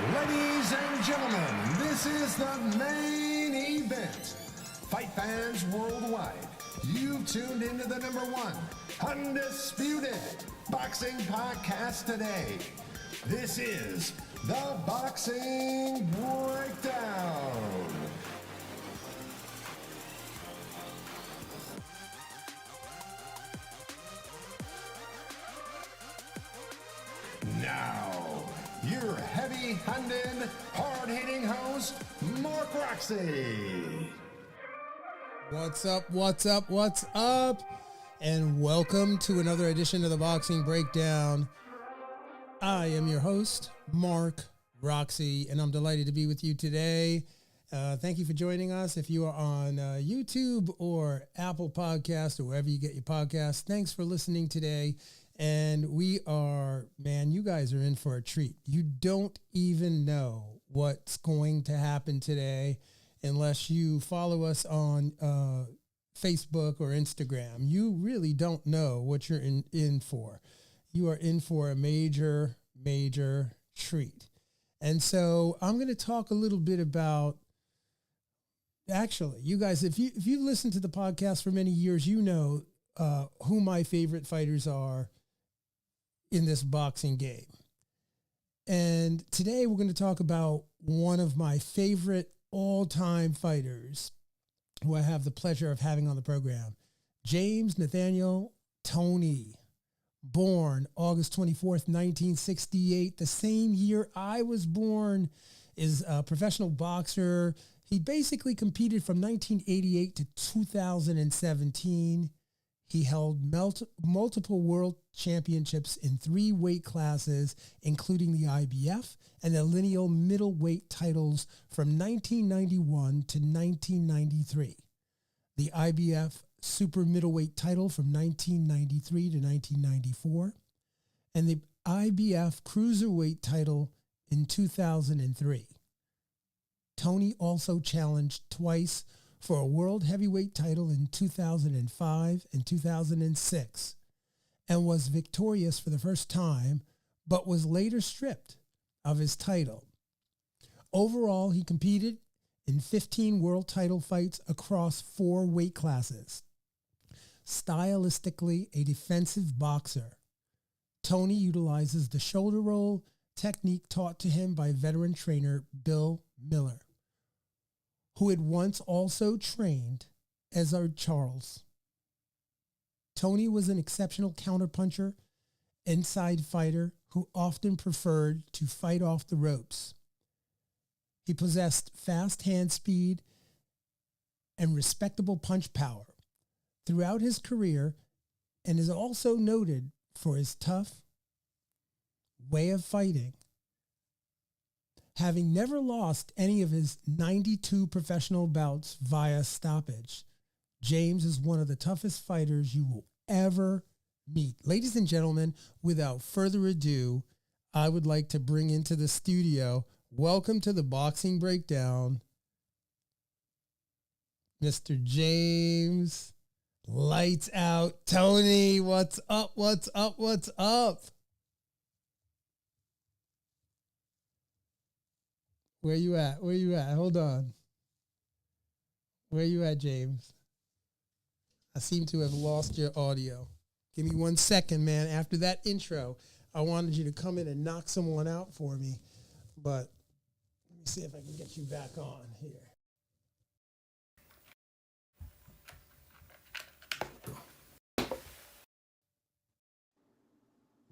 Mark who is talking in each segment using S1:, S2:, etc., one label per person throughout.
S1: Ladies and gentlemen, this is the main event. Fight fans worldwide, you've tuned into the #1 undisputed boxing podcast today. This is the Boxing Breakdown. Now, your heavy-handed, hard-hitting host, Mark Roxy.
S2: What's up? And welcome to another edition of the Boxing Breakdown. I am your host, Mark Roxy, and I'm delighted to be with you today. Thank you for joining us. If you are on YouTube or Apple Podcasts or wherever you get your podcasts, thanks for listening today. And you guys are in for a treat. You don't even know what's going to happen today unless you follow us on Facebook or Instagram. You really don't know what you're in for. You are in for a major treat. And so I'm going to talk a little bit about, actually, you guys, if you listen to the podcast for many years, you know who my favorite fighters are in this boxing game. And today we're going to talk about one of my favorite all-time fighters who I have the pleasure of having on the program, James Nathaniel Toney, born August 24th, 1968, the same year I was born, is a professional boxer. He basically competed from 1988 to 2017. He held multiple world championships in 3 weight classes, including the IBF and the lineal middleweight titles from 1991 to 1993. The IBF super middleweight title from 1993 to 1994, and the IBF cruiserweight title in 2003. Toney also challenged twice for a world heavyweight title in 2005 and 2006, and was victorious for the first time, but was later stripped of his title. Overall, he competed in 15 world title fights across 4 weight classes. Stylistically a defensive boxer, Toney utilizes the shoulder roll technique taught to him by veteran trainer Bill Miller, who had once also trained Ezzard Charles. Toney was an exceptional counterpuncher, inside fighter who often preferred to fight off the ropes. He possessed fast hand speed and respectable punch power throughout his career, and is also noted for his tough way of fighting. Having never lost any of his 92 professional bouts via stoppage, James is one of the toughest fighters you will ever meet. Ladies and gentlemen, without further ado, I would like to bring into the studio, welcome to the Boxing Breakdown, Mr. James Lights Out Toney. What's up? Where you at? Hold on. Where you at, James? I seem to have lost your audio. Give me 1 second, man. After that intro, I wanted you to come in and knock someone out for me. But let me see if I can get you back on here.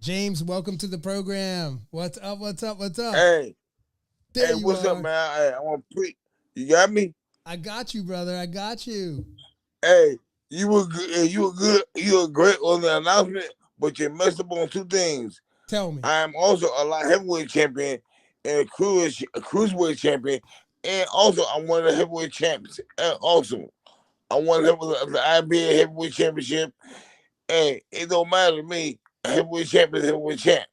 S2: James, welcome to the program. What's up?
S3: Hey,
S2: There you
S3: what's
S2: are.
S3: up, man? Hey, I want to You got me?
S2: I got you, brother. I got you.
S3: Hey, you were good. You were great on the announcement, but you messed up on 2 things.
S2: Tell me.
S3: I am also a light heavyweight champion and a cruiserweight champion, and also I'm one of the heavyweight champions. And also, I won the IBA heavyweight championship, and it don't matter to me. Heavyweight champion, heavyweight champ.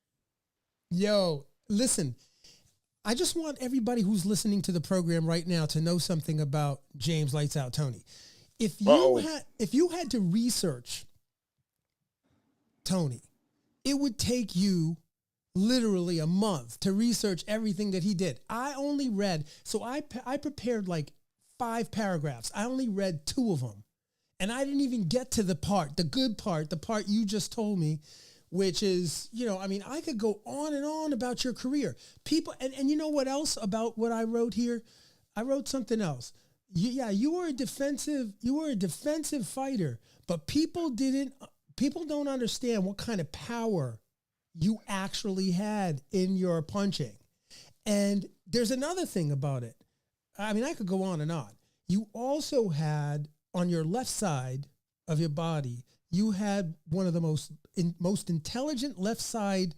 S2: Yo, listen. I just want everybody who's listening to the program right now to know something about James Lights Out Toney. If you had to research Toney, it would take you literally a month to research everything that he did. I only read, so I prepared like 5 paragraphs. I only read 2 of them. And I didn't even get to the good part, the part you just told me, which is, I could go on and on about your career. People, and you know what else about what I wrote here? I wrote something else. You were a defensive fighter, but people don't understand what kind of power you actually had in your punching. And there's another thing about it. I mean, I could go on and on. You also had, on your left side of your body, you had one of the most intelligent left side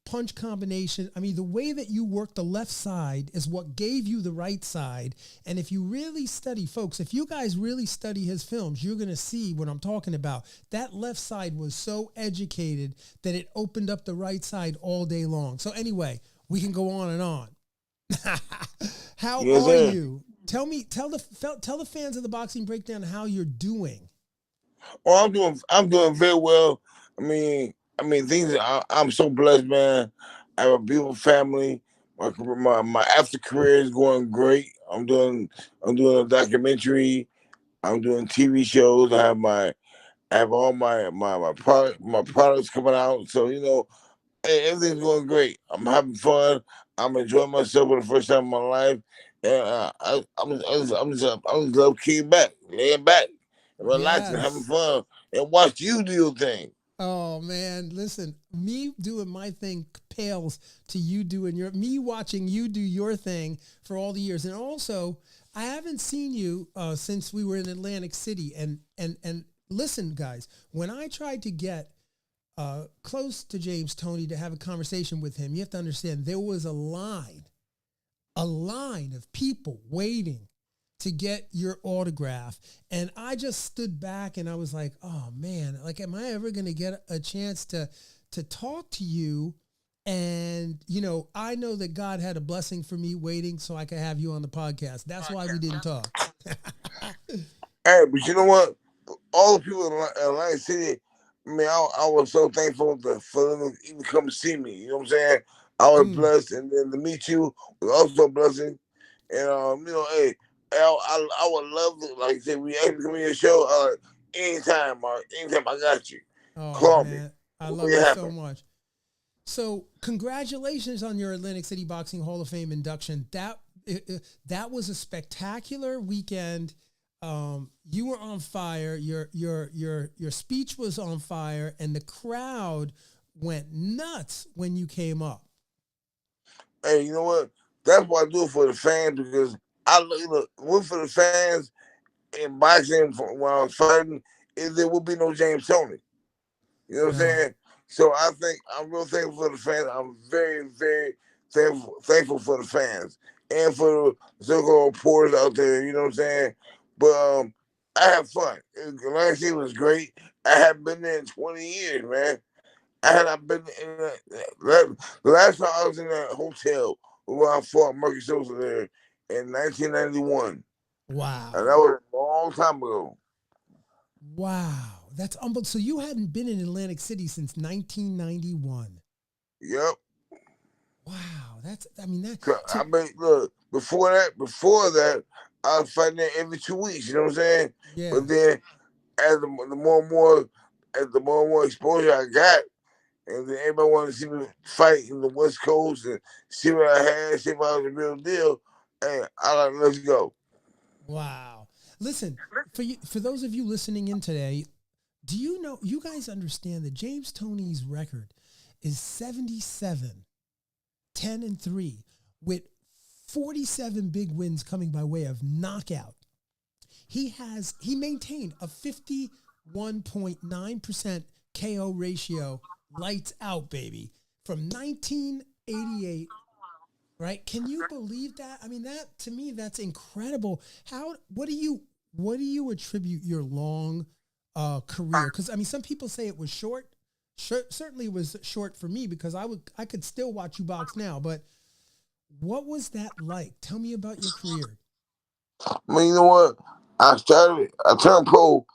S2: punch combination. I mean, the way that you work the left side is what gave you the right side. And if you really study, folks, if you guys really study his films, you're going to see what I'm talking about. That left side was so educated that it opened up the right side all day long. So anyway, we can go on and on. How are you? Tell the fans of the Boxing Breakdown how you're doing.
S3: Oh, I'm doing very well. I mean, I'm so blessed, man. I have a beautiful family. My after career is going great. I'm doing a documentary. I'm doing TV shows. I have all my products coming out. So everything's going great. I'm having fun. I'm enjoying myself for the first time in my life. And I'm just love kicking back, laying back, and relaxing, having
S2: Yes.
S3: fun, and watch you do your thing.
S2: Oh man, listen, me doing my thing pales to you doing me watching you do your thing for all the years. And also, I haven't seen you since we were in Atlantic City. And listen, guys, when I tried to get close to James Toney to have a conversation with him, you have to understand there was a line of people waiting to get your autograph. And I just stood back and I was like, oh man, like, am I ever going to get a chance to talk to you? And, I know that God had a blessing for me waiting so I could have you on the podcast. That's why we didn't talk.
S3: Hey, but you know what? All the people in Atlantic City, I was so thankful for them to even come see me. You know what I'm saying? I was blessed, and then to meet you was also a blessing. And hey, I would love to, like I said, we asked me to come on your show. Anytime, Mark. Anytime, I got you.
S2: Oh
S3: Call me.
S2: man, I
S3: We'll
S2: love
S3: make
S2: you
S3: it
S2: so
S3: happen.
S2: much. So congratulations on your Atlantic City Boxing Hall of Fame induction. That was a spectacular weekend. You were on fire. Your speech was on fire, and the crowd went nuts when you came up.
S3: Hey, you know what? That's why I do it for the fans, because work for the fans in boxing when I was fighting. Is there would be no James Toney. You know what I'm
S2: No.
S3: saying? So I think I'm real thankful for the fans. I'm very, very thankful for the fans and for the so-called reporters out there. You know what I'm saying? But I had fun. Last year was great. I haven't been there in 20 years, man. I had not been in the last time I was in that hotel where I fought Murky Sosa there in 1991, and
S2: Wow.
S3: that was a long time ago.
S2: Wow. That's unbelievable. So you hadn't been in Atlantic City since 1991.
S3: Yep.
S2: Wow. That's, I mean, that,
S3: 'Cause
S2: to,
S3: look, before that, I was fighting there every 2 weeks. You know what I'm saying?
S2: yeah.
S3: But then, as the more and more, exposure I got, and then everybody wanted to see me fight in the West Coast and see what I had, see if I was the real deal. Hey, I like, let's go.
S2: Wow. Listen, for those of you listening in today, do you guys understand that James Toney's record is 77, 10-3 with 47 big wins coming by way of knockout. He maintained a 51.9% KO ratio, lights out, baby, from 1988. Right? Can you believe that? I mean, that to me, that's incredible. What do you attribute your long career? Because I mean, some people say it was short. Certainly was short for me because I could still watch you box now. But what was that like? Tell me about your career.
S3: You know what? I turned pro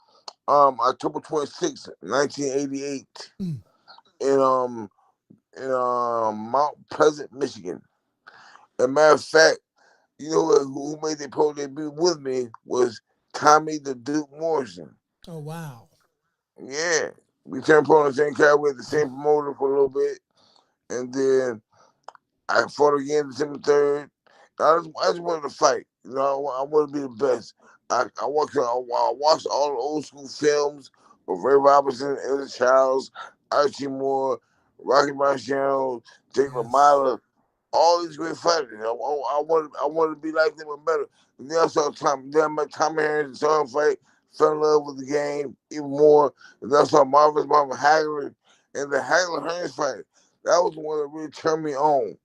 S3: October 26th, 1988.
S2: Mm,
S3: And in Mount Pleasant, Michigan. As a matter of fact, you know who made the pro debut with me was Tommy the Duke Morrison.
S2: Oh, wow.
S3: Yeah, we turned pro in the same car with the same promoter for a little bit, and then I fought again December 3rd. I just wanted to fight. You know, I want to be the best. I watched all the old school films of Ray Robinson, Elder Childs, Archie Moore, Rocky Marciano, Jake
S2: Yes.
S3: LaMotta, all these great fighters. I wanted to be like them and better. And then I saw Tom. Then I met Tommy Harris and saw him fight. Fell in love with the game even more. And then I saw Marvin Hagler and the Hagler Hearns fight. That was the one that really turned me on.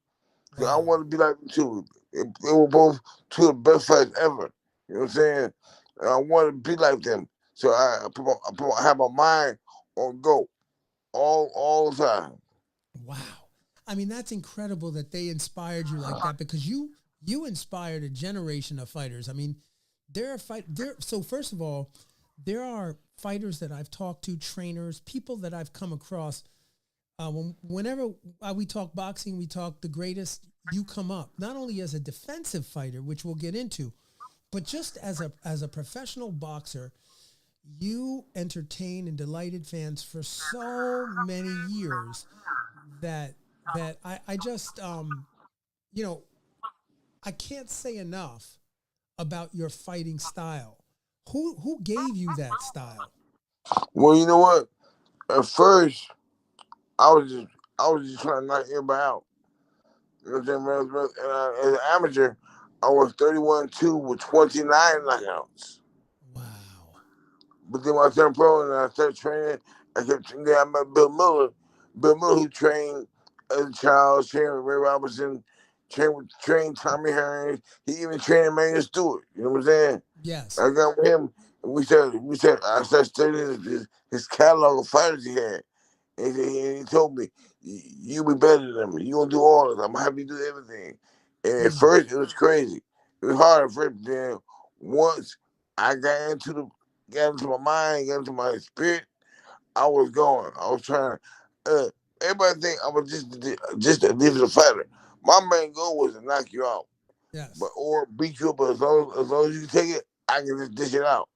S3: So I
S2: Wow.
S3: want to be like them too. They were both two of the best fights ever. You know what I'm saying? And I want to be like them. So I have my mind on go all the time.
S2: Wow. I mean, that's incredible that they inspired you like that because you inspired a generation of fighters. I mean, so first of all, there are fighters that I've talked to, trainers, people that I've come across. Whenever we talk boxing, we talk the greatest. You come up not only as a defensive fighter, which we'll get into, but just as a professional boxer. You entertained and delighted fans for so many years that I just you know I can't say enough about your fighting style. Who gave you that style?
S3: Well, you know what? At first, I was just I was just trying to knock everybody out. You know what I'm saying? And as an amateur, I was 31-2 with 29 knockouts.
S2: Wow.
S3: But then when I turned pro and I started training, then I met Bill Miller. Bill Miller, who trained as a child, trained with Ray Robinson, trained Tommy Hearns. He even trained Emmanuel Stewart. You know what I'm saying?
S2: Yes.
S3: I got with him, and I started studying his catalog of fighters he had. And he told me, "You be better than me. You gonna do all of this. I'm gonna have you do everything." And at
S2: Mm.
S3: first, it was crazy. It was hard at first. But then once I got into my mind, got into my spirit, I was going. I was trying. Everybody think I was just a digital fighter. My main goal was to knock you out, but
S2: Yes.
S3: or beat you up. But as long as you take it, I can just dish it out.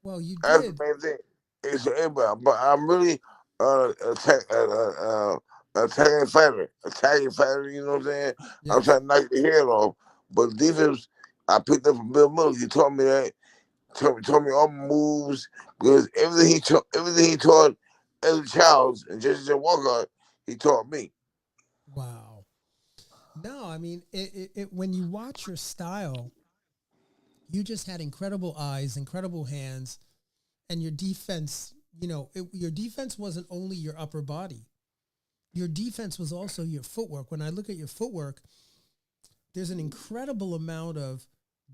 S2: Well, you
S3: That's the
S2: did.
S3: main thing. It's everybody, but I'm really attacking fighter. You know what I'm saying? I'm
S2: Yes.
S3: trying to knock the head off. But defense, I picked up from Bill Miller. He taught me that. Told me all my moves because everything he taught as a child and just as a walkout, he taught me.
S2: Wow. No, I mean, when you watch your style, you just had incredible eyes, incredible hands, and your defense. Your defense wasn't only your upper body. Your defense was also your footwork. When I look at your footwork, there's an incredible amount of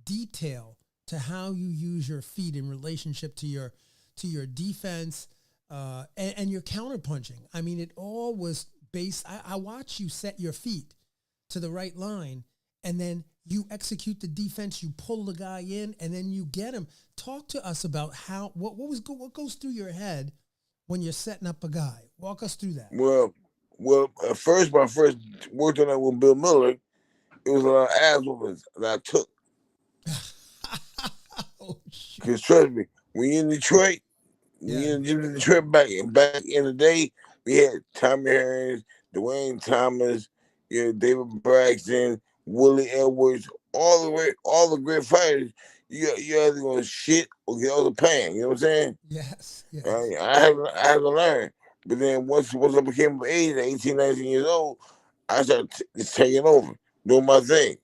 S2: detail to how you use your feet in relationship to your defense and your counterpunching. I mean, it all was based. I watch you set your feet to the right line, and then you execute the defense. You pull the guy in, and then you get him. Talk to us about what goes through your head when you're setting up a guy. Walk us through that.
S3: Well, at first, when I first worked on that with Bill Miller, it was a lot of ass whoopings that I took.
S2: Oh shoot!
S3: Cause trust me, when you're in Detroit, when
S2: Yeah.
S3: you're in Detroit back in the day, we had Tommy Hearns, Dwayne Thomas, David Braxton, Willie Edwards, all the great fighters. You either gonna shit or get out the pan. You know what I'm saying?
S2: Yes.
S3: I,
S2: Yes.
S3: I had to learn. But then once I became of age, at 18, 19 years old, I started just taking over, doing my thing.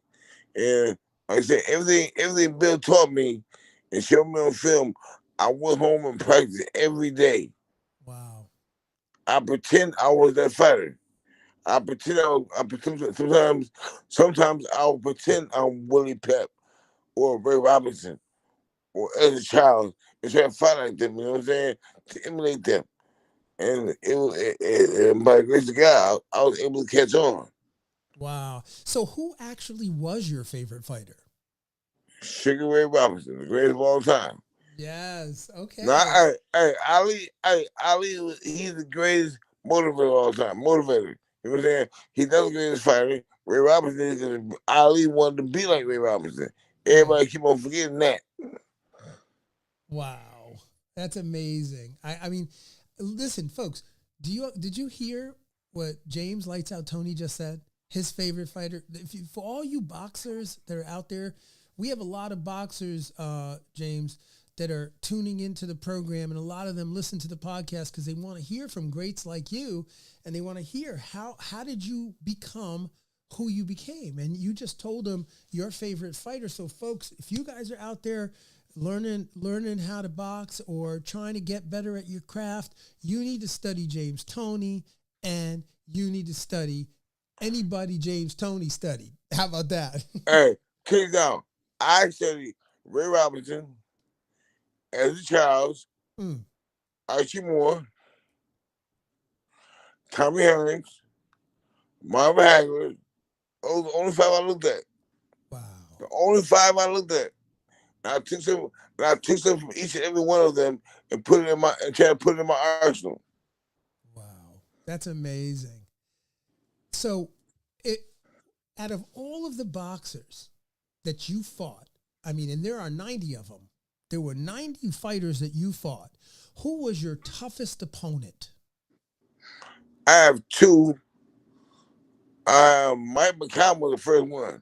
S3: And like I said, everything Bill taught me and showed me on film, I went home and practiced every day.
S2: Wow.
S3: I pretend I was that fighter. Sometimes I'll pretend I'm Willie Pep or Ray Robinson or as a child and try to fight like them. You know what I'm saying? To emulate them. And by the grace of God, I was able to catch on.
S2: Wow. So who actually was your favorite fighter?
S3: Sugar Ray Robinson, the greatest of all time.
S2: Yes.
S3: Now,
S2: Okay.
S3: Ali, he's the greatest, Motivator all the time. Motivator. You know what I'm saying? He doesn't get his fighter. Ray Robinson is because Ali wanted to be like Ray Robinson. Everybody keep on forgetting that.
S2: Wow, that's amazing. I mean, listen, folks. Did you hear what James Lights Out Toney just said? His favorite fighter. For all you boxers that are out there, we have a lot of boxers, James, that are tuning into the program, and a lot of them listen to the podcast because they want to hear from greats like you, and they want to hear how did you become who you became, and you just told them your favorite fighter. So, folks, if you guys are out there learning how to box or trying to get better at your craft, you need to study James Toney, and you need to study anybody James Toney studied. How about that?
S3: Hey, check it out. I studied Ray Robinson, Ezra Charles, Archie Moore, Tommy Hearns, Marvin Hagler. Those are the only five I looked at.
S2: Wow.
S3: The only five I looked at. And I took some from each and every one of them and tried to put it in my arsenal.
S2: Wow. That's amazing. So out of all of the boxers that you fought, I mean, and there are 90 of them, there were 90 fighters that you fought. Who was your toughest opponent?
S3: I have two. Mike McCallum was the first one.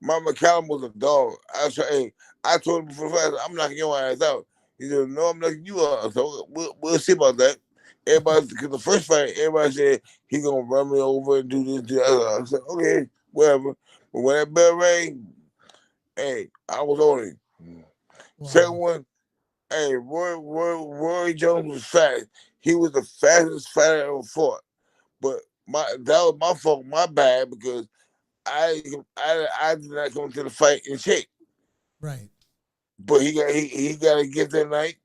S3: Mike McCallum was a dog. I told him before the fight, I'm knocking your ass out. He said, no, I'm knocking you out. So we'll see about that. Because the first fight, everybody said he gonna run me over and do this, do that. I said, okay, whatever. But when that bell rang, hey, I was on it. Wow. Second one, hey, Roy Jones was fast. He was the fastest fighter I ever fought. But that was my fault, my bad, because I did not come to the fight in shape.
S2: Right.
S3: But he got a gift that night.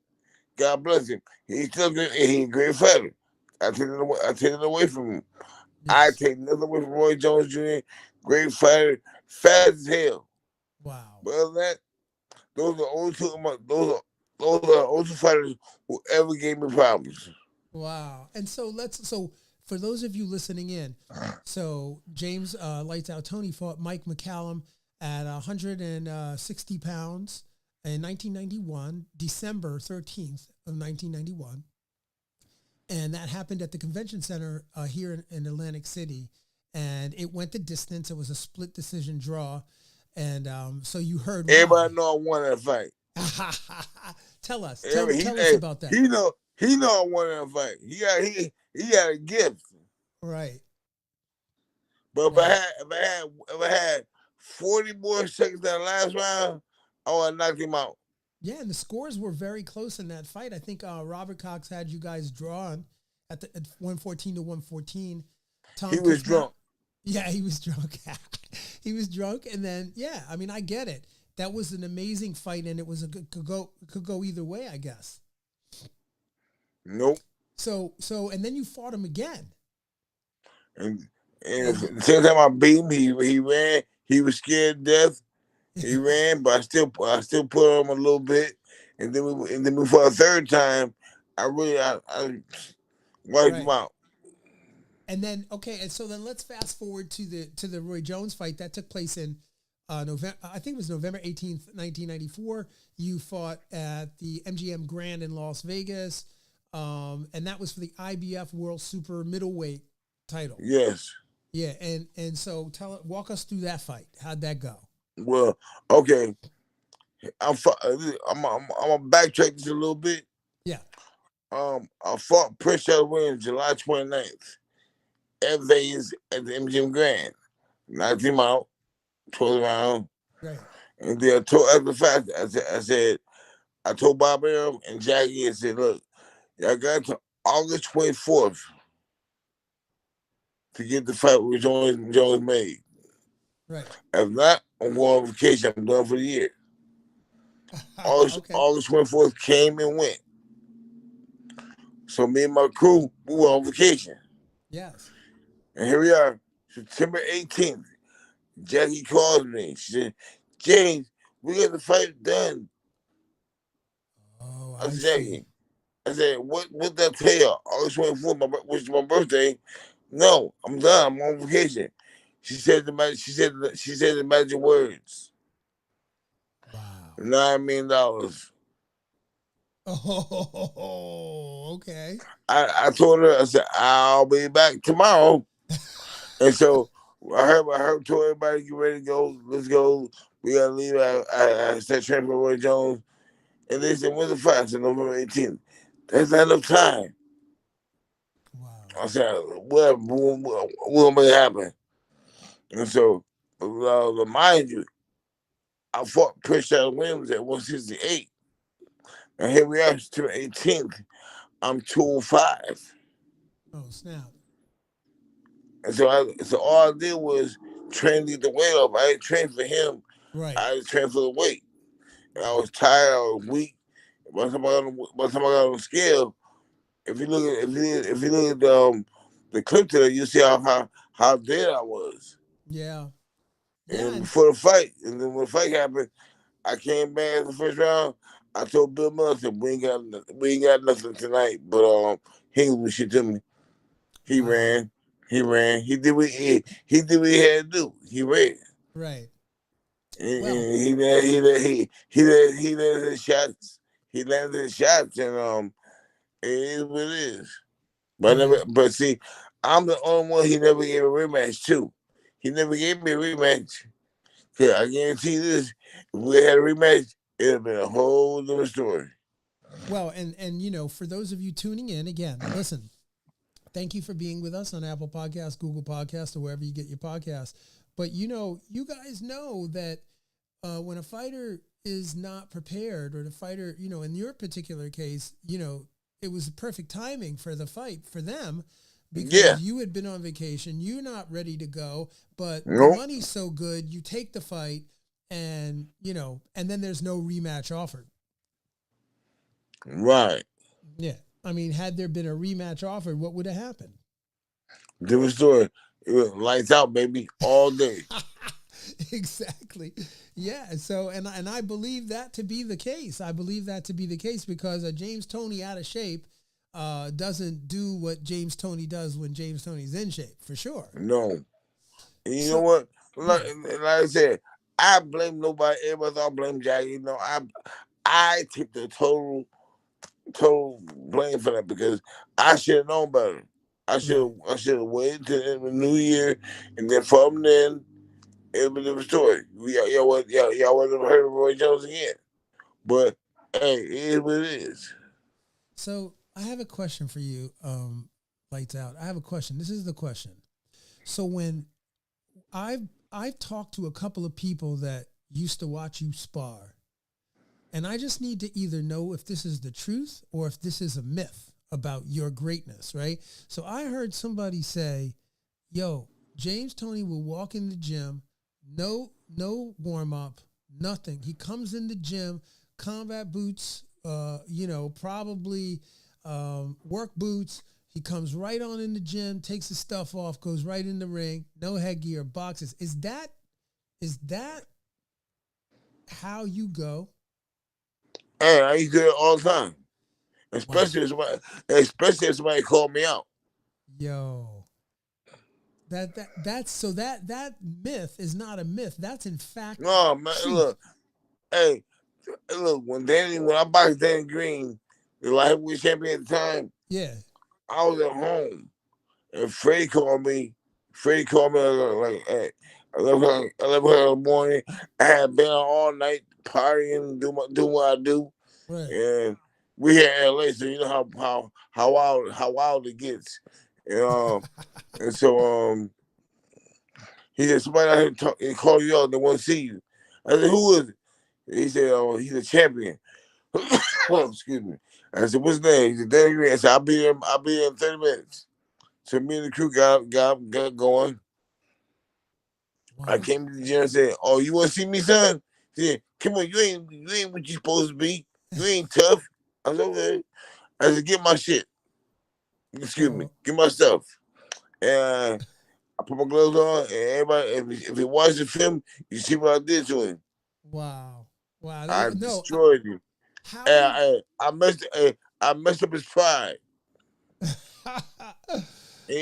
S3: God bless him. He's still good, and he's a great fighter. I take it away from him. Yes. I take nothing away from Roy Jones Jr. Great fighter, fast as hell.
S2: Wow.
S3: But other than that, those are the only two. Those are the only two fighters who ever gave me problems.
S2: Wow. And so for those of you listening in, so James Lights Out Toney fought Mike McCallum at 160 pounds in 1991, December 13th of 1991. And that happened at the convention center here in Atlantic City. And it went the distance. It was a split decision draw. And so you heard
S3: everybody know I won that fight.
S2: Tell us about that.
S3: He know I won that fight. He got a gift.
S2: Right.
S3: But if I had 40 more seconds in the last round, I would have knocked him out.
S2: Yeah, and the scores were very close in that fight. I think Robert Cox had you guys drawn at 114 to 114.
S3: He was drunk.
S2: Yeah, he was drunk. He was drunk, and then I mean, I get it. That was an amazing fight, and it was could go either way, I guess.
S3: Nope.
S2: So, and then you fought him again.
S3: And the same time I beat him, he ran. He was scared to death. He ran, but I still put him a little bit, and then for a third time, I wiped him out.
S2: And then and so then let's fast forward to the Roy Jones fight that took place in November. I think it was November 18th, 1994. You fought at the MGM Grand in Las Vegas, and that was for the IBF World Super Middleweight title.
S3: Yes.
S2: Yeah, and so walk us through that fight. How'd that go?
S3: Well, okay. I'm gonna backtrack this a little bit.
S2: Yeah.
S3: I fought Prince Charles Williams July 29th at Vegas at the MGM Grand. Knocked him out, 12th round.
S2: Right.
S3: And then after the fact, I told Bob Arum and Jackie, I said, look, y'all got to August 24th to get the fight with Jones made.
S2: Right.
S3: If not, I'm going on vacation. I'm done for the year. August 24th came and went. So me and my crew, we were on vacation.
S2: Yes.
S3: And here we are, September 18th. Jackie calls me. She said, James, we got the fight done.
S2: Oh,
S3: I said, Jackie, I said, what did I tell you? August 24th, which is my birthday. No, I'm done. I'm on vacation. She said she said the magic words.
S2: Wow.
S3: $9 million.
S2: Oh, okay.
S3: I told her, I said, I'll be back tomorrow. And so I heard told everybody get ready to go. Let's go. We gotta leave. I said train for Roy Jones. And they said, when's the fight? I said November 18th. That's not enough time.
S2: Wow.
S3: I said, what will make it happen? And so, mind you, I fought Prince Charles Williams at 168. And here we are, September 18th. I'm 205.
S2: Oh, snap.
S3: And so all I did was train to get the weight off. I didn't train for him.
S2: Right.
S3: I just trained for the weight. And I
S2: Right.
S3: was tired. I was weak. By the time I got on the scale, if you look at the clip today, you see how dead I was.
S2: Yeah. Yeah.
S3: And before the fight, and then when the fight happened, I came back in the first round. I told Bill Miller, we ain't got nothing tonight. But he ain't do shit to me. He
S2: Wow.
S3: ran. He ran. He did what he had to do. He ran.
S2: Right.
S3: And
S2: Well,
S3: he landed his shots. He landed his shots, and it is what it is.
S2: yeah.
S3: But see, I'm the only one he never gave a rematch to. He never gave me a rematch. Cause I guarantee you this: if we had a rematch, it'd have been a whole different story.
S2: Well, and for those of you tuning in again, listen. Thank you for being with us on Apple Podcasts, Google Podcasts, or wherever you get your podcasts. But you guys know that when a fighter is not prepared, or the fighter, in your particular case, it was perfect timing for the fight for them because
S3: Yeah.
S2: you had been on vacation, you're not ready to go, but the
S3: Nope.
S2: money's so good, you take the fight, and and then there's no rematch offered.
S3: Right.
S2: Yeah. I mean, had there been a rematch offered, what would have happened?
S3: Different story. It was lights out, baby, all day.
S2: Exactly. Yeah. So, and I believe that to be the case. I believe that to be the case because James Toney out of shape doesn't do what James Toney does when James Toney's in shape, for sure.
S3: No. And you know
S2: So,
S3: what?
S2: yeah.
S3: Like I said, I blame nobody. Everybody thought I blame Jackie. I take the total blame for that because I should have known better.
S2: Right.
S3: I should have waited till the new year, and then from then it'll be a different story. Y'all would have heard of Roy Jones again. But hey, it is what it is.
S2: So I have a question for you, Lights Out. I have a question. This is the question. So when I've talked to a couple of people that used to watch you spar, and I just need to either know if this is the truth or if this is a myth about your greatness, right? So I heard somebody say, yo, James Toney will walk in the gym, no warm up, nothing. He comes in the gym, combat boots, probably work boots. He comes right on in the gym, takes his stuff off, goes right in the ring, no headgear, boxes. Is that how you go?
S3: Hey, I used to do it all the time.
S2: Wow.
S3: Especially if somebody called me out.
S2: Yo. That's so that myth is not a myth. That's in fact
S3: No, man,
S2: truth.
S3: hey, look, when I boxed Danny Green, the light heavyweight champion at the time,
S2: Yeah.
S3: I was at home and Freddie called me. Freddie called me like at 11 o'clock in the morning. I had been out all night partying, doing what I do,
S2: Right.
S3: and we here in LA, so you know how wild it gets. And so he said somebody out here and call you out. They want to see you. I said, who is it? He said, oh, he's a champion. Oh, excuse me. I said, what's his name? He said, Danny Green. I said, I'll be here in 30 minutes. So me and the crew got going. I
S2: Wow.
S3: came to the gym and said, oh, you want to see me, son? He said, come on, you ain't what you supposed to be. You ain't tough. I said, okay. I said, get my shit. Excuse me.
S2: Oh,
S3: Get my stuff. And I put my gloves on, and everybody, if you watch the film, you see what I did to him.
S2: wow. Wow.
S3: I
S2: No,
S3: destroyed him.
S2: how
S3: And
S2: did
S3: I messed. I messed up his pride. And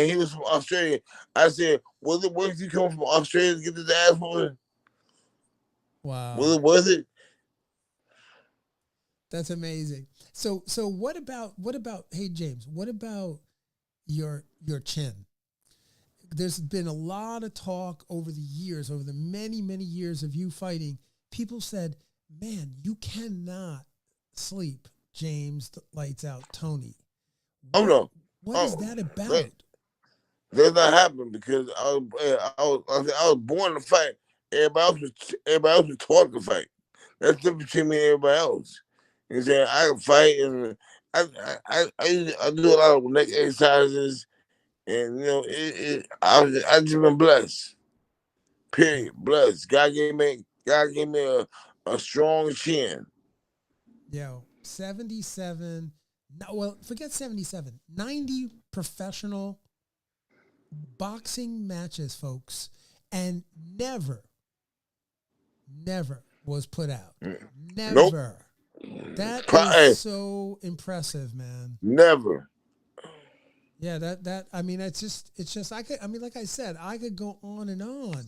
S3: he was from Australia. I said, was it worth you coming from Australia to get this ass whooping?
S2: Wow.
S3: Was it worth it?
S2: That's amazing. So what about hey James, what about your chin? There's been a lot of talk over the years, over the many, many years of you fighting. People said, man, you cannot sleep James Lights Out Toney.
S3: Oh no.
S2: What is that about?
S3: That's not happening because I was born to fight. Everybody else was taught to fight. That's the difference between me and everybody else. You know what I'm saying? I can fight, and I do a lot of neck exercises, and I just been blessed. Period. Blessed. God gave me a strong chin.
S2: Yo, 77. No, well, forget 77. 90 professional boxing matches, folks, and never was put out.
S3: Nope.
S2: Never. That is so impressive, man.
S3: Never.
S2: Yeah, that I mean, it's just like I said, I could go on and on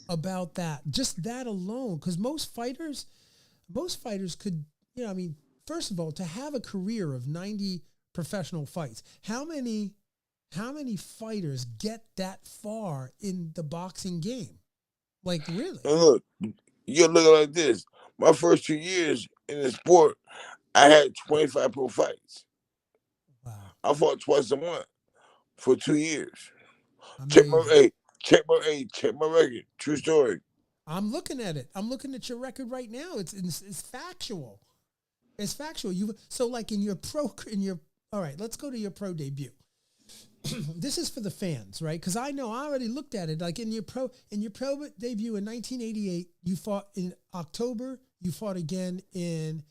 S2: about that. Just that alone, because most fighters could, first of all, to have a career of 90 professional fights, how many fighters get that far in the boxing game? Like, really?
S3: And look, you look like this. My first 2 years in the sport, I had 25 pro fights.
S2: Wow.
S3: I fought twice a month for 2 years.
S2: Amazing.
S3: Check my record. True story.
S2: I'm looking at it. I'm looking at your record right now. It's factual. It's factual. All right, let's go to your pro debut. This is for the fans, right? Because I know I already looked at it. Like in your pro debut in 1988, you fought in October. You fought again in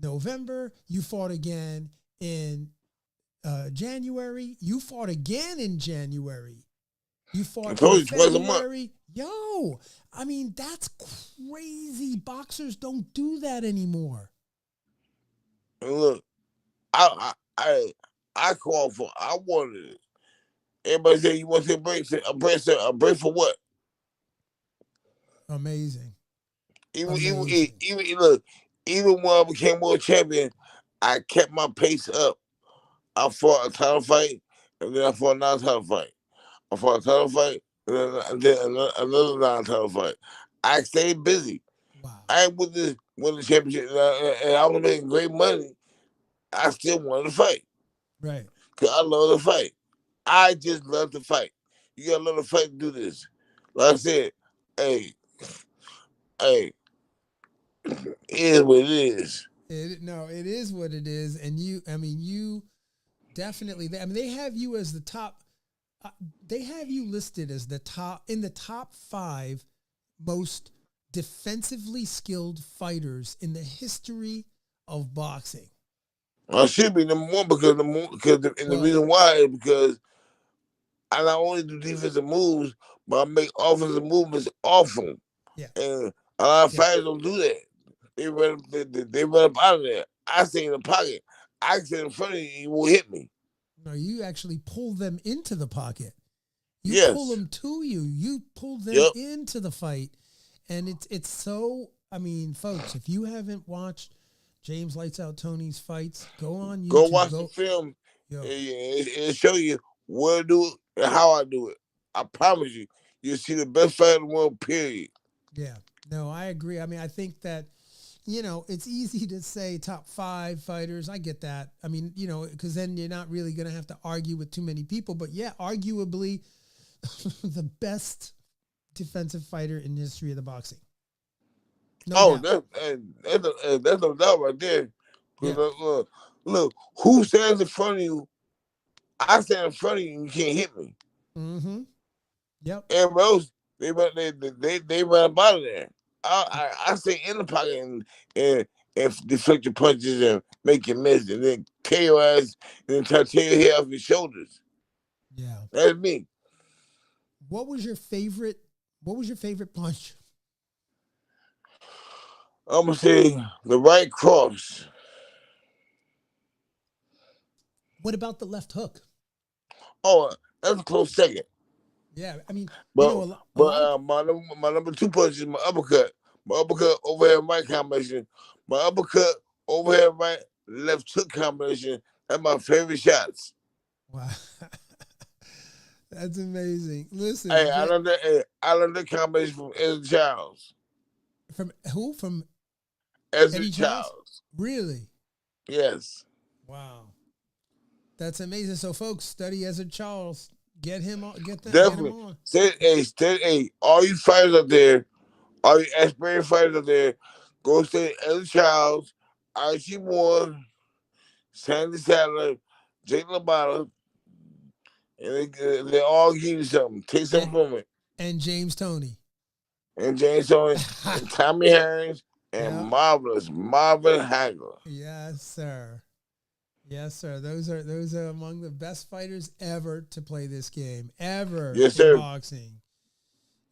S2: November. You fought again in January. You fought again in January. You fought in February. Yo, I mean, that's crazy. Boxers don't do that anymore.
S3: And look, I wanted it. Everybody say you want to break. A break for what?
S2: Amazing.
S3: Even when I became world champion, I kept my pace up. I fought a title fight, and then I fought another title fight. I fought a title fight, and then another non-title fight. I stayed busy.
S2: Wow.
S3: I win the championship, and I was making great money. I still wanted to fight.
S2: Right.
S3: Because I love to fight. I just love to fight. You got to love to fight to do this. Like I said, hey, it is what it is.
S2: It is what it is. And you definitely, they have you as the top, they have you listed as in the top 5 most defensively skilled fighters in the history of boxing.
S3: I should be number 1 the reason why is because I not only do defensive moves, but I make offensive movements awful.
S2: Yeah.
S3: And a lot of fighters don't do that. They run up out of there. I stay in the pocket. I stay in front of you, you will hit me.
S2: No, you actually pull them into the pocket.
S3: You
S2: pull them to you. You pull them into the fight. And it's so, folks, if you haven't watched James Lights Out Toney's fights, go on YouTube.
S3: Go watch the film. It'll show you what I do and how I do it. I promise you, you'll see the best fighter in the world, period.
S2: Yeah. No, I agree. I think that, it's easy to say top 5 fighters. I get that. Because then you're not really going to have to argue with too many people. But yeah, arguably the best defensive fighter in the history of the boxing. No doubt.
S3: That's no doubt right there. Yeah. Look, who stands in front of you? I stand in front of you and you can't hit me.
S2: Mm-hmm. Yep.
S3: Everybody else, they run up out of there. I stay in the pocket and deflect your punches and make you miss and then tear your ass and then try to tear your hair off your shoulders.
S2: Yeah.
S3: That's me.
S2: What was your favorite punch?
S3: I'm gonna say the right cross.
S2: What about the left hook?
S3: Oh, that's a close second.
S2: Yeah, I mean,
S3: But
S2: a lot of
S3: my number two punch is my uppercut. My uppercut overhead right combination. My uppercut overhead right left hook combination. That's my favorite shots.
S2: wow, that's amazing. Listen,
S3: Hey, I learned that combination from Ezra Charles.
S2: from who? From
S3: Ezra
S2: Eddie Charles?
S3: Charles.
S2: Really?
S3: Yes.
S2: Wow, that's amazing. So, folks, study Ezra Charles. Get him on. Get him
S3: Definitely.
S2: on.
S3: All you fighters out there, all you aspiring fighters out there, go study Ezra Charles, Archie Moore, Sandy Sadler, Jake LaMotta, and they all give you something. Take
S2: And,
S3: something from it.
S2: and James Toney.
S3: And James Owen, and Tommy Harris, and
S2: Yeah.
S3: Marvelous Marvin Hagler.
S2: Yes, sir. Yes, sir. Those are among the best fighters ever to play this game, ever
S3: Yes,
S2: in
S3: sir.
S2: boxing.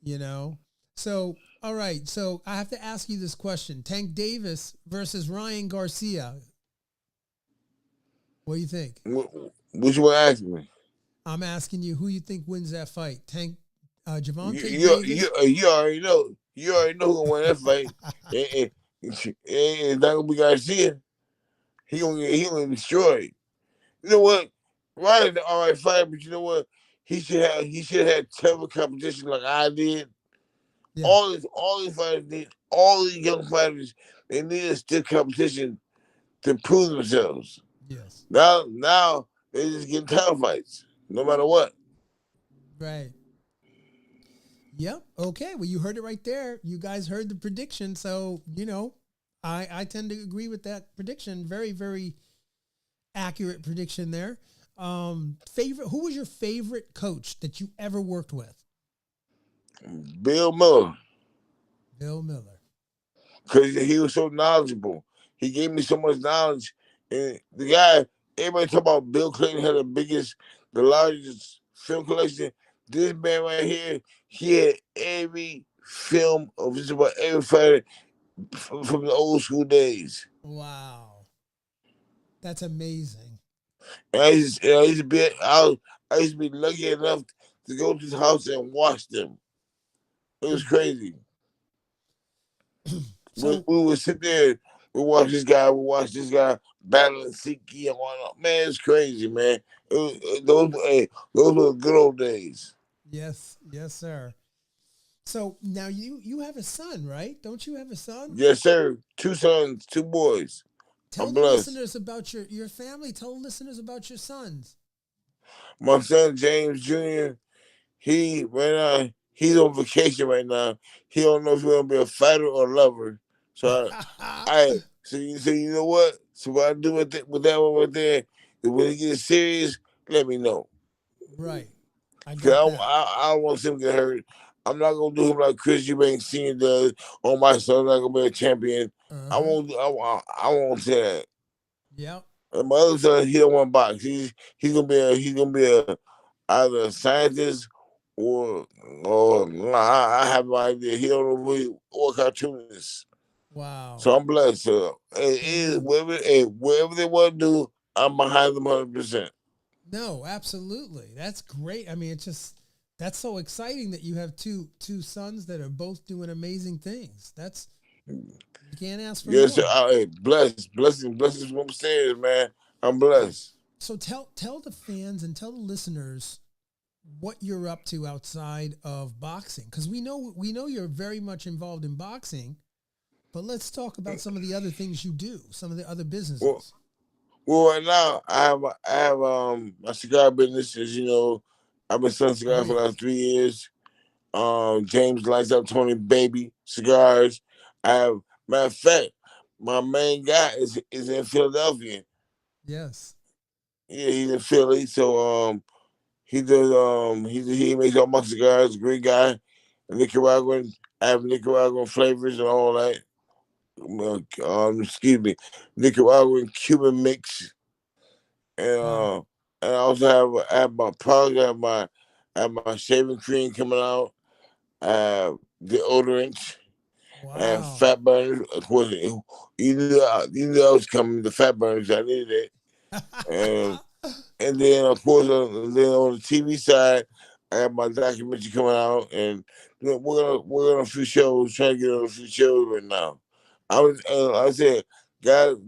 S2: You know? So, all right. So I have to ask you this question. Tank Davis versus Ryan Garcia. What do you think?
S3: What you want to ask me?
S2: I'm asking you who you think wins that fight. Javante
S3: You,
S2: Davis?
S3: you already know. You already know who gonna win that fight. It's not gonna be Garcia. He gonna get destroyed. You know what? Ryan's an alright fighter, but you know what? He should have had tougher competition like I did.
S2: Yeah.
S3: All these fighters need all these young fighters. They need a stiff competition to prove themselves.
S2: Yes.
S3: Now they just get title fights, no matter what.
S2: Right. Yep. Okay. Well, you heard it right there. You guys heard the prediction. So, I tend to agree with that prediction. Very, very accurate prediction there. Who was your favorite coach that you ever worked with?
S3: Bill Miller,
S2: Bill Miller.
S3: because he was so knowledgeable. He gave me so much knowledge. And the guy, everybody talk about Bill Clinton had the largest film collection. This man right here, he had every film of just about every fighter from the old school days.
S2: Wow. That's amazing.
S3: And I used to be lucky enough to go to his house and watch them. It was crazy.
S2: So,
S3: We would sit there, we watch this guy battling Siki and whatnot. Man, it's crazy, man. Those were good old days.
S2: yes, sir. So now you have a son, right? Don't you have a son?
S3: Yes, sir. 2 sons, 2 boys.
S2: Tell
S3: I'm
S2: the
S3: blessed.
S2: listeners about your family. Tell the listeners about your sons.
S3: My son James Jr., he's on vacation right now. He don't know if he's gonna be a fighter or a lover. So so you know what? So what I do with that one right there, is when he gets serious, let me know.
S2: Right. I
S3: Cause
S2: get that.
S3: I don't want him to get hurt. I'm not gonna do him like Chris Eubank Sr. does. Oh, my son's not gonna be a champion.
S2: Uh-huh.
S3: I won't say that.
S2: Yep.
S3: And my other son, he don't want to box. He's gonna be a either a scientist or I have no idea. He don't know or cartoonist.
S2: Wow.
S3: So I'm blessed. So
S2: Amen.
S3: whatever they want to do, I'm behind them 100%.
S2: No, absolutely. That's great. I mean, that's so exciting that you have two sons that are both doing amazing things. You can't ask for
S3: Yes,
S2: more.
S3: sir. Blessings from upstairs, man. I'm blessed.
S2: So tell the fans and tell the listeners what you're up to outside of boxing, because we know you're very much involved in boxing, but let's talk about some of the other things you do, some of the other businesses.
S3: Well, right now I have my cigar business. As you know, I've been selling cigars for the
S2: Great.
S3: last 3 years. James Lights Up Tony Baby Cigars. Matter of fact, my main guy is in Philadelphia.
S2: Yes.
S3: Yeah, he's in Philly. So he does he makes all my cigars. Great guy. Nicaraguan. I have Nicaraguan flavors and all that. Excuse me, Nicaraguan Cuban mix, and
S2: Wow.
S3: and I also have my product. I have my shaving cream coming out. I have deodorants. I have
S2: Wow.
S3: fat burners. Of course, you knew I was coming. The fat burners, I needed it. And then, of course, then on the TV side, I have my documentary coming out, and we're on a few shows, trying to get on a few shows right now. I said, God's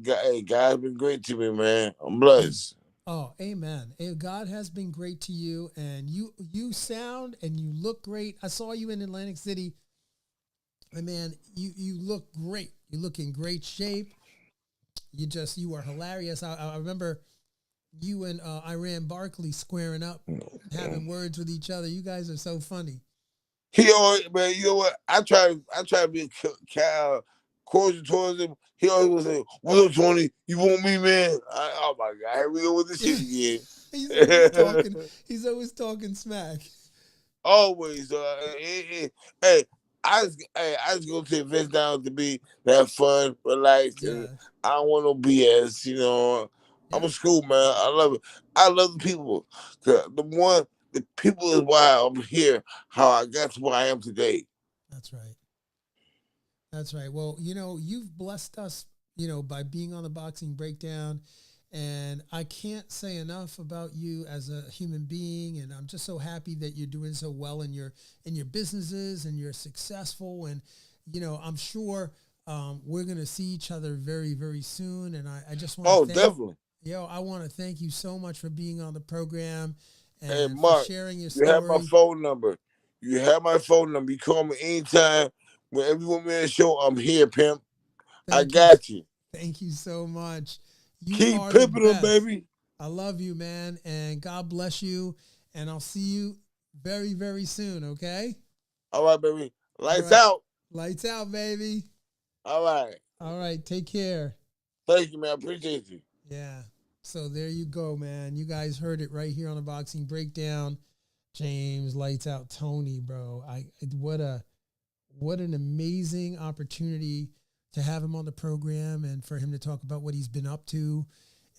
S3: been great to me, man. I'm blessed.
S2: Oh, amen. God has been great to you, and you sound and you look great. I saw you in Atlantic City, and man, you look great. You look in great shape. You are hilarious. I remember you and Iran Barkley squaring up, having words with each other. You guys are so funny.
S3: He always, man, you know what? I try to be cordial towards him. He always was say, "What up, Toney? You want me, man?" Oh my God, here we go with this shit again.
S2: He's always talking smack.
S3: Always, hey, I just go to events down to have fun, relax, and I don't want no BS. You know, I'm a school man. I love it. I love the people. The people is why I'm here. How I got to where I am today.
S2: That's right. That's right. Well, you've blessed us, by being on the Boxing Breakdown. And I can't say enough about you as a human being, and I'm just so happy that you're doing so well in your businesses and you're successful. And I'm sure we're gonna see each other very, very soon. And I just want to
S3: definitely.
S2: I want to thank you so much for being on the program and
S3: hey, Mark,
S2: for sharing your story.
S3: You have my phone number. You call me anytime. Whenever you want me to show, I'm here, pimp. I got you.
S2: Thank you so much. You
S3: keep pimping them, baby.
S2: I love you, man, and God bless you. And I'll see you very, very soon, okay?
S3: All right, baby. Lights out.
S2: Lights out, baby.
S3: All right.
S2: All right, take care.
S3: Thank you, man. I appreciate you.
S2: Yeah. So there you go, man. You guys heard it right here on the Boxing Breakdown. James, lights out Toney, bro. What an amazing opportunity to have him on the program and for him to talk about what he's been up to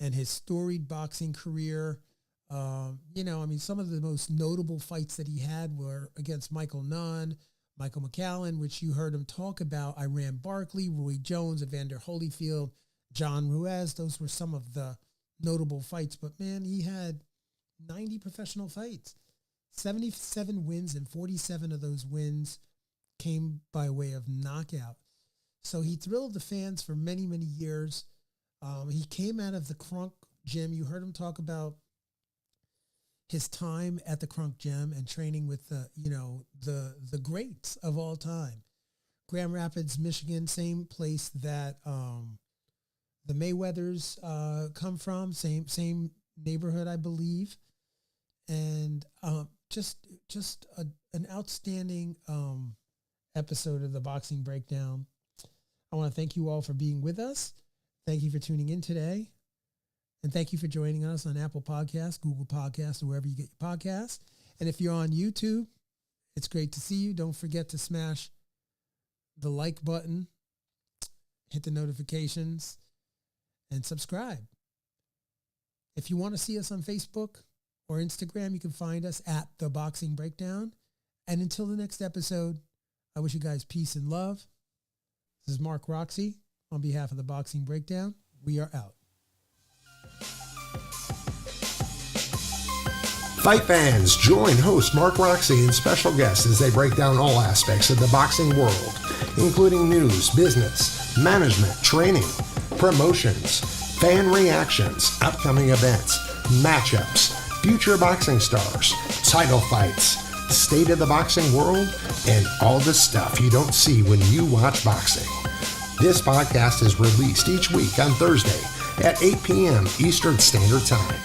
S2: and his storied boxing career. Some of the most notable fights that he had were against Michael Nunn, Michael McCallum, which you heard him talk about, Iran Barkley, Roy Jones, Evander Holyfield, John Ruiz. Those were some of the notable fights. But, man, he had 90 professional fights, 77 wins, and 47 of those wins came by way of knockout. So he thrilled the fans for many, many years. He came out of the Crunk Gym. You heard him talk about his time at the Crunk Gym and training with the greats of all time. Grand Rapids, Michigan, same place that the Mayweathers come from, same neighborhood, I believe. And just an outstanding episode of the Boxing Breakdown. I want to thank you all for being with us. Thank you for tuning in today. And thank you for joining us on Apple Podcasts, Google Podcasts, or wherever you get your podcasts. And if you're on YouTube, it's great to see you. Don't forget to smash the like button, hit the notifications, and subscribe. If you want to see us on Facebook or Instagram, you can find us at The Boxing Breakdown. And until the next episode, I wish you guys peace and love. This is Mark Roxy on behalf of the Boxing Breakdown. We are out.
S4: Fight fans, join host Mark Roxy and special guests as they break down all aspects of the boxing world, including news, business, management, training, promotions, fan reactions, upcoming events, matchups, future boxing stars, title fights, state of the boxing world, and all the stuff you don't see when you watch boxing. This podcast is released each week on Thursday at 8 p.m. Eastern Standard Time.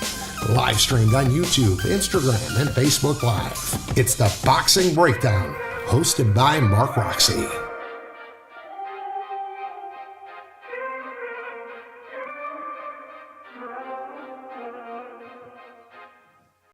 S4: Live streamed on YouTube, Instagram, and Facebook Live. It's the Boxing Breakdown, hosted by Mark Roxy.